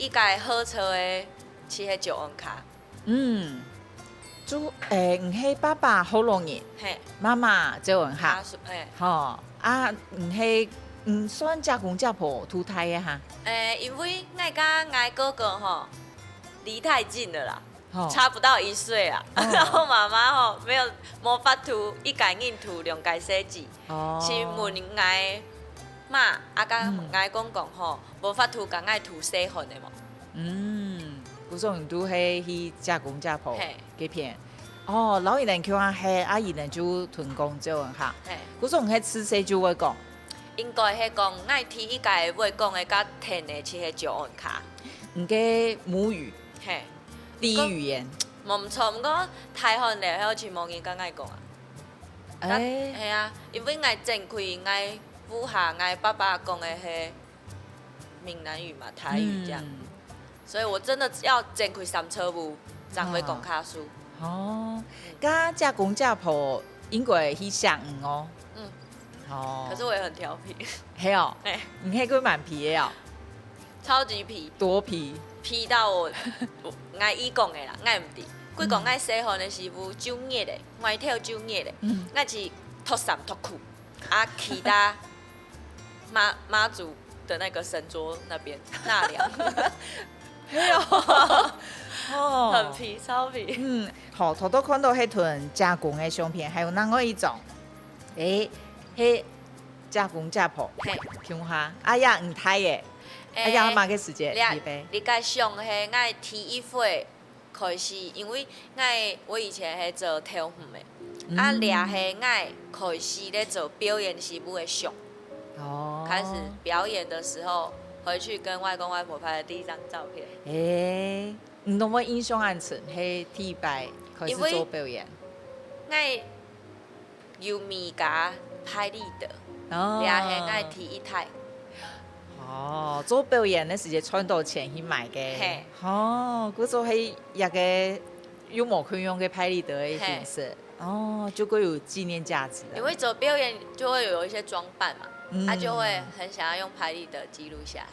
一家好笑的饲迄石王卡，唔系爸爸好容易，嘿，妈妈就很好，嘿，吼啊，唔算家公家婆秃胎的哈，因为爱甲爱哥哥吼离太近了啦。吼差不到1岁啦，然后妈妈吼无法度一家硬涂两家洗子，是问爱妈啊甲爱公公吼，无法度甲爱涂洗粉的无。嗰種都係去家公家婆嘿嘅片。哦，老一人叫阿係阿姨人就屯公就很好。嘿，嗰種係吃西就會講，應該係講愛提一家的話講的甲填的是迄石王卡，唔嘅母語嘿，第一語言。無毋錯，毋過台灣的好似無人甲愛講啊。係啊，因為愛正開愛武下愛爸爸講的迄閩南語嘛，台語這樣。所以我真的要正開三車舞，才會講卡數。哦，家家公家婆應該去相哦。哦。可是我也很調皮，係哦，哎，唔係佢蠻皮嘅哦，超級皮，多皮。皮到我愛伊講的啦，愛唔滴。規講愛洗汗的時有酒熱的，外跳酒熱的，愛是脫衫脫褲，啊，去到媽祖的那個神桌那邊納涼。係哦。哦。很皮，超皮。好，頭都看到迄團加工的相片，還有另外一種，迄加工家婆，嘿，鄉下，哎呀，唔太嘅，哎呀，馬嘅時間，預備，你該上係愛提一歲開始，因為我以前係做跳舞的，啊，倆係愛開始咧做表演時不會上，哦，開始表演的時候，回去跟外公外婆拍的第一張照片。唔同我印象暗存，係第一擺開始做表演，愛有米家拍立得，倆係愛提一台。哦，做表演嘅時間賺到錢去買嘅嘿，哦，嗰種係一個有冇可以用嘅拍立得嘅形式，哦，就會有紀念價值。因為做表演就會有一些裝扮嘛，他就會很想要用拍立得記錄下來。